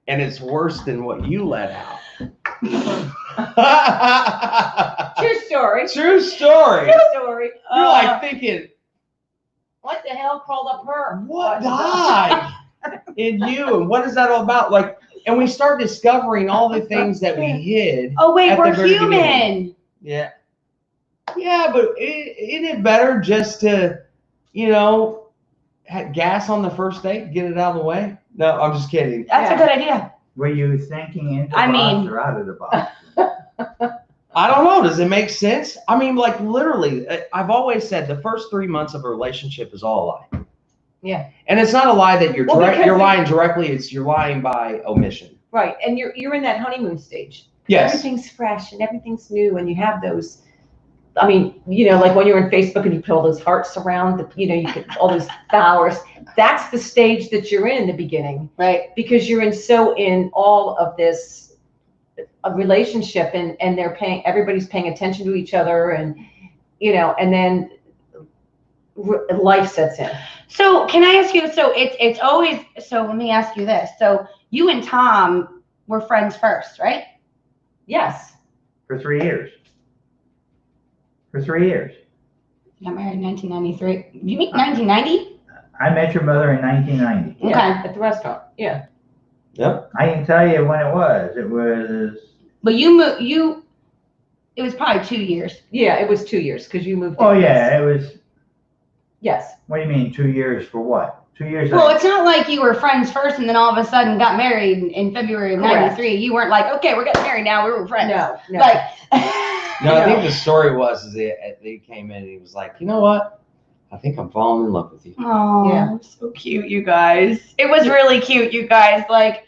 and it's worse than what you let out. True story. True story. True story. You're like thinking, what the hell crawled up her? what died in you? And what is that all about? Like, and we start discovering all the things that we hid. Oh, wait, we're human. beginning. Yeah. Yeah, but isn't it better just to, have gas on the first date, get it out of the way? No, I'm just kidding. That's a good idea. Were you thinking in the box or out of the box? I don't know. Does it make sense? I mean, like, literally, I've always said the first 3 months of a relationship is all a lie. Yeah. And it's not a lie that you're Well, because you're lying directly. It's you're lying by omission. Right, and you're in that honeymoon stage. Yes. Everything's fresh and everything's new, and you have those. I mean, like when you're on Facebook and you put all those hearts around, you get all those flowers. That's the stage that you're in the beginning, Right. because you're in all of this relationship, and everybody's paying attention to each other, and and then life sets in. So can I ask you? So it's always. So let me ask you this. So you and Tom were friends first, right? Yes. For 3 years. For 3 years. You got married in 1993. You mean 1990? I met your mother in 1990. Okay. Yeah, at the restaurant. Yeah. Yep. I can tell you when it was. It was. But you moved. It was probably 2 years. Yeah, it was 2 years because you moved. Oh yeah, it was. Yes. What do you mean 2 years for what? 2 years. Well, it's not like you were friends first and then all of a sudden got married in February of Correct. 93. You weren't like, okay, we're getting married now. We were friends. No. Like. No, I think the story was they came in and he was like, you know what? I think I'm falling in love with you. Oh, Yeah. so cute, you guys. It was really cute, you guys. Like,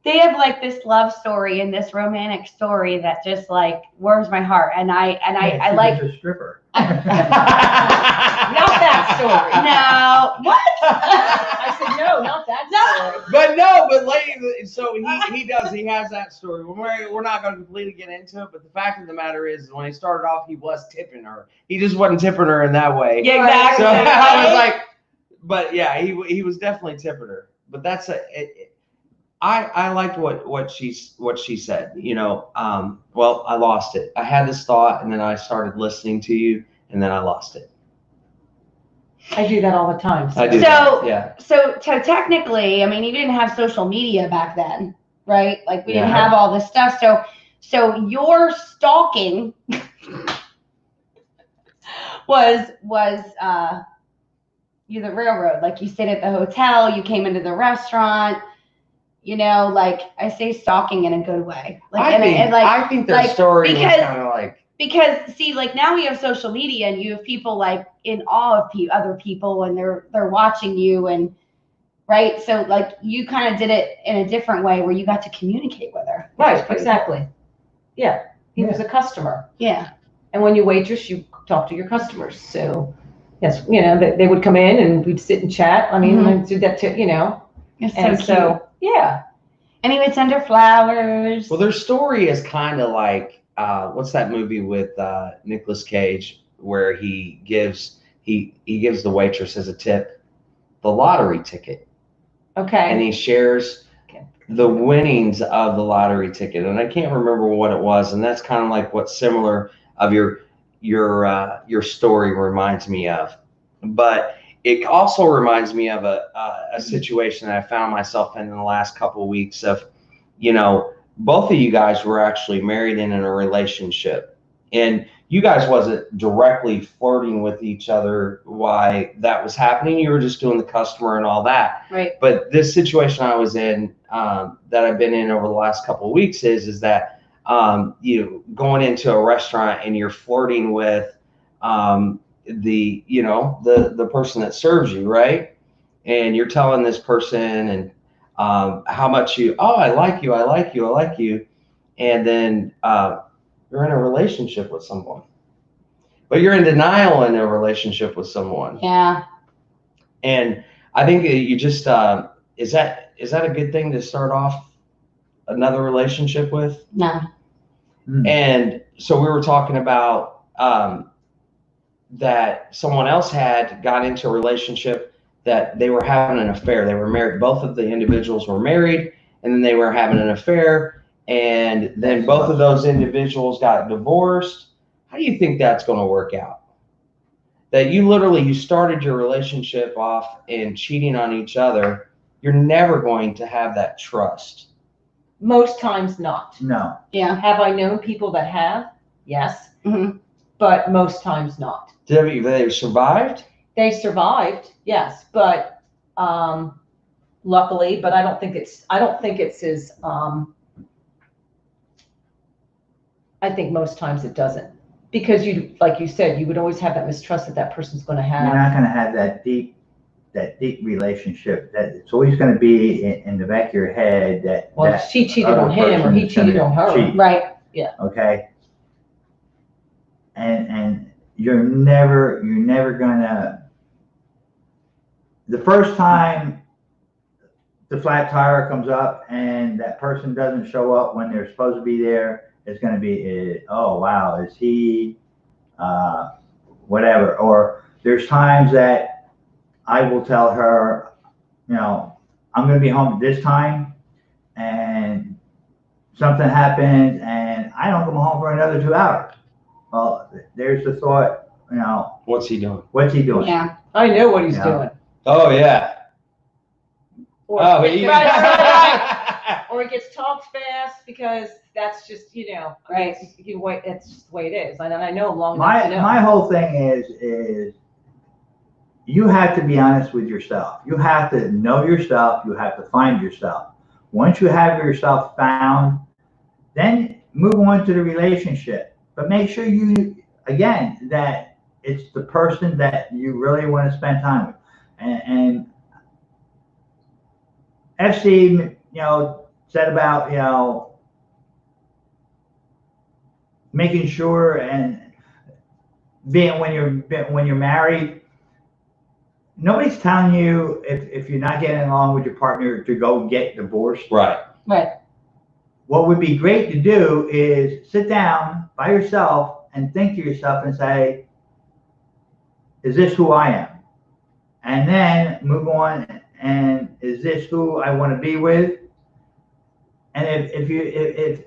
they have like this love story and this romantic story that just like warms my heart. And I She like. was a stripper. Not that story. No. What? I said no, not that story. But later, so he has that story. We're not going to completely get into it, but the fact of the matter is, when he started off, he was tipping her. He just wasn't tipping her in that way. Yeah, exactly. So I was like, but yeah, he was definitely tipping her. But that's I liked what she said. Well, I lost it. I had this thought, and then I started listening to you, and then I lost it. I do that all the time. I do. So, yeah. So technically, I mean, you didn't have social media back then, right? Like we didn't Yeah. have all this stuff. So your stalking was you the railroad. Like you stayed at the hotel, you came into the restaurant. Like I say stalking in a good way. Like I think their story was kind of like. Because see, like now we have social media and you have people like in awe of other people and they're watching you and right. So like you kind of did it in a different way where you got to communicate with her. Right, exactly. Yeah, he was a customer. Yeah. And when you waitress, you talk to your customers. So yes, they would come in and we'd sit and chat. I mean, I do that too, It's And so cute. yeah. And he would send her flowers. Well, their story is kind of like what's that movie with Nicolas Cage where he gives the waitress as a tip the lottery ticket. Okay. And he shares the winnings of the lottery ticket, and I can't remember what it was. And that's kind of like what similar of your story reminds me of. But it also reminds me of a situation that I found myself in the last couple of weeks of, both of you guys were actually married and in a relationship, and you guys wasn't directly flirting with each other while that was happening. You were just doing the customer and all that. Right. But this situation I was in, that I've been in over the last couple of weeks is that going into a restaurant and you're flirting with the person that serves you, right? And you're telling this person and how much I like you, and then you're in a relationship with someone, but you're in denial in a relationship with someone. Yeah. And I think you just is that a good thing to start off another relationship with? No. And so we were talking about that someone else had got into a relationship that they were having an affair. They were married. Both of the individuals were married, and then they were having an affair, and then both of those individuals got divorced. How do you think that's going to work out? That you started your relationship off in cheating on each other. You're never going to have that trust. Most times not. No. Yeah. Have I known people that have? Yes. Mm-hmm. But most times not. They survived? They survived, yes, but luckily, but I don't think it's as I think most times it doesn't, because like you said, you would always have that mistrust that person's going to have. You're not going to have that deep that deep relationship, that it's always going to be in the back of your head that Well, that she cheated other on him or person he is gonna cheated on her. cheat, Right. okay? And you're never gonna, the first time the flat tire comes up and that person doesn't show up when they're supposed to be there, it's going to be, oh wow, is he whatever. Or there's times that I will tell her, you know, I'm going to be home at this time, and something happens and I don't come home for another 2 hours. Well, there's the thought, you know, What's he doing? what's he doing? Yeah. I know what he's Yeah. doing. Oh yeah. Or, Oh, right, he- or he gets talked fast because that's just, you know, Right. It's just the way it is. And I know him long enough to know. My whole thing is you have to be honest with yourself. You have to know yourself. You have to find yourself. Once you have yourself found, then move on to the relationship. But make sure again, that it's the person that you really want to spend time with. And FC, you know, said about, you know, making sure and being when you're married, nobody's telling you if you're not getting along with your partner to go get divorced. Right. Right. What would be great to do is sit down by yourself and think to yourself and say, is this who I am? And then move on, and is this who I want to be with? And if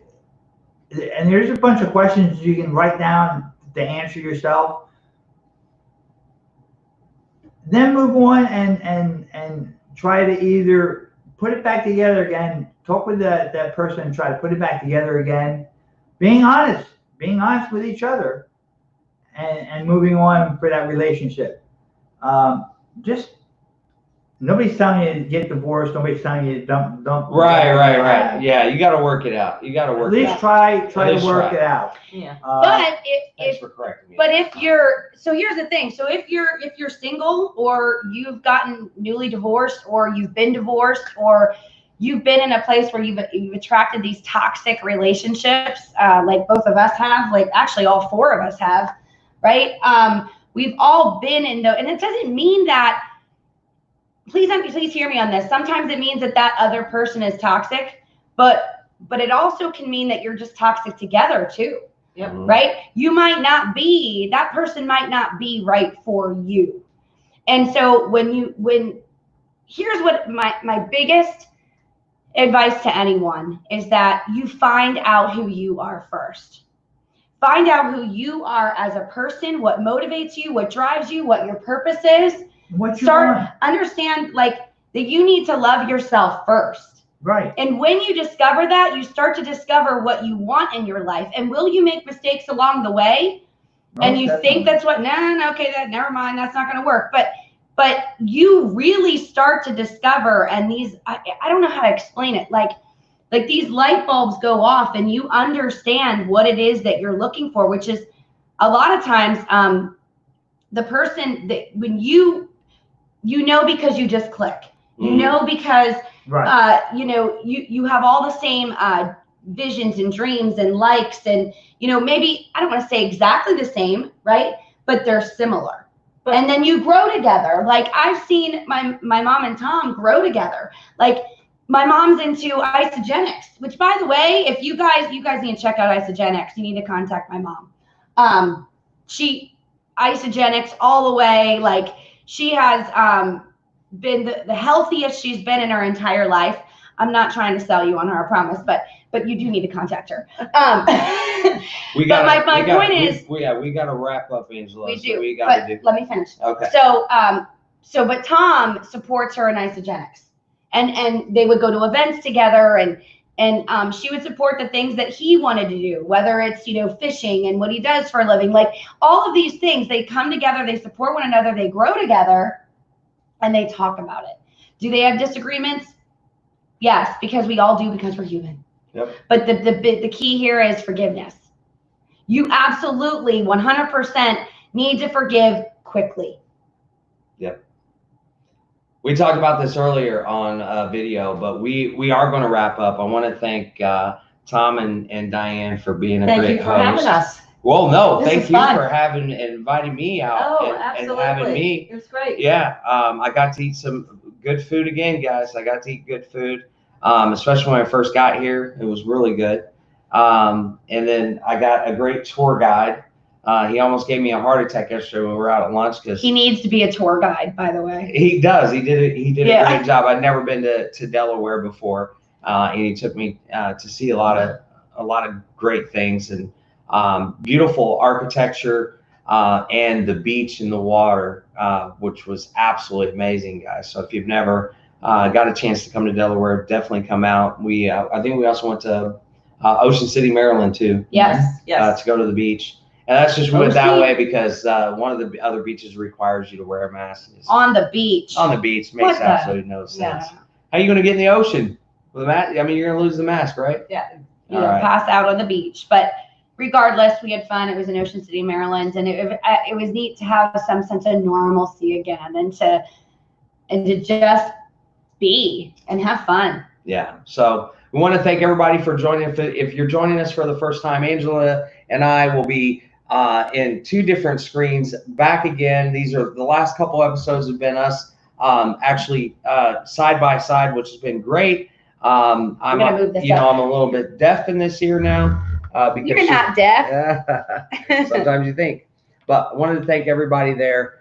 and there's a bunch of questions you can write down to answer yourself. Then move on and try to either put it back together again, talk with that person and try to put it back together again, being honest with each other, and moving on for that relationship. Just nobody's telling you to get divorced. Nobody's telling you to dump. Right. Yeah, you got to work it out. You got to At work it least out. try At to least work try. it out. Yeah. But Thanks for correcting me. But if you're, so here's the thing. So if you're single, or you've gotten newly divorced, or you've been divorced, or you've been in a place where you've attracted these toxic relationships, like both of us have, like actually all four of us have, right? We've all been in and it doesn't mean that, please hear me on this. Sometimes it means that other person is toxic, but it also can mean that you're just toxic together too. Yep. Right? You might not be, that person might not be right for you. And so here's what my biggest advice to anyone is that you find out who you are first. Find out who you are as a person, what motivates you, what drives you, what your purpose is. Understand like that you need to love yourself first. Right. And when you discover that, you start to discover what you want in your life. And will you make mistakes along the way? And you think that's what, okay, never mind, that's not going to work. But you really start to discover, and these, I don't know how to explain it. Like these light bulbs go off and you understand what it is that you're looking for, which is a lot of times the person that when you know, because you just click, you know, because you know, you have all the same visions and dreams and likes, and you know, maybe I don't want to say exactly the same, right? But they're similar. And then you grow together. Like I've seen my mom and Tom grow together. Like my mom's into isogenics, which by the way, if you guys need to check out isogenics, you need to contact my mom. She isogenics all the way. Like she has been the healthiest she's been in her entire life. I'm not trying to sell you on her, I promise, but you do need to contact her. We got to wrap up, Angela. We do. We got to do. Let me finish. Okay. But Tom supports her in isogenics, and they would go to events together, and she would support the things that he wanted to do, whether it's, you know, fishing and what he does for a living, like all of these things. They come together, they support one another, they grow together, and they talk about it. Do they have disagreements? Yes, because we all do, because we're human. Yep. But the key here is forgiveness. You absolutely 100% need to forgive quickly. Yep. We talked about this earlier on video, but we are going to wrap up. I want to thank Tom and Diane for being a Thank great you for host. having us. Well, no, This thank was you fun. for inviting me out Oh, and absolutely. having me. It was great. Yeah, I got to eat some good food again, guys. I got to eat good food, especially when I first got here. It was really good. And then I got a great tour guide. He almost gave me a heart attack yesterday when we were out at lunch because He needs to be a tour guide, by the way. he does. He did it. He did Yeah. a great job. I'd never been to Delaware before, and he took me to see a lot of great things and beautiful architecture and the beach and the water, which was absolutely amazing, guys. So if you've never got a chance to come to Delaware, definitely come out. I think we also went to Ocean City, Maryland, too. Yes. Yes. To go to the beach. And that's just went OC. that way because one of the other beaches requires you to wear a mask. On the beach. On the beach makes What the- absolutely no sense. Yeah. How are you going to get in the ocean with a mask? I mean, you're going to lose the mask, right? Yeah. You All know, right. pass out on the beach. But regardless, we had fun. It was in Ocean City, Maryland, and it was neat to have some sense of normalcy again, and to just be and have fun. Yeah. So we want to thank everybody for joining. If you're joining us for the first time, Angela and I will be in 2 different screens back again. These are the last couple episodes have been us actually side by side, which has been great. I'm gonna move this I'm up. a little bit deaf in this ear now because You're not deaf. sometimes you think. But I wanted to thank everybody there.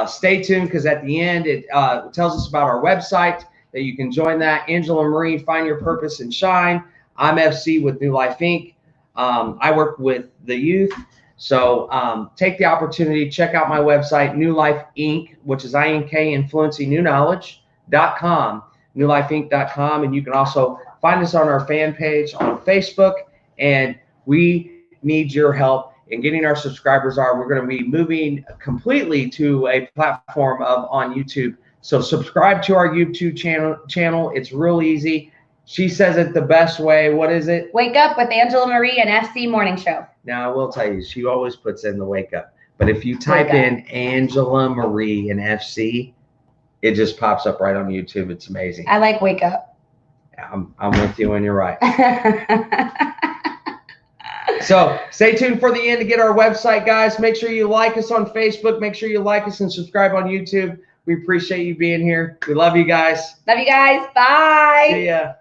Stay tuned because at the end it tells us about our website that you can join that. Angela Marie, Find Your Purpose and Shine. I'm FC with New Life Inc. I work with the youth. So take the opportunity, check out my website, New Life Inc., which is INK, Influencing New Knowledge.com, newlifeinc.com. And you can also find us on our fan page on Facebook. And we need your help in getting our subscribers. We're going to be moving completely to a platform on YouTube. So subscribe to our YouTube channel. It's real easy. She says it the best way. What is it? Wake Up with Angela Marie and FC Morning Show. Now, I will tell you, she always puts in the wake up. But if you type in Angela Marie and FC, it just pops up right on YouTube. It's amazing. I like Wake Up. I'm with you and you're right. So stay tuned for the end to get our website, guys. Make sure you like us on Facebook. Make sure you like us and subscribe on YouTube. We appreciate you being here. We love you guys. Love you guys. Bye. See ya.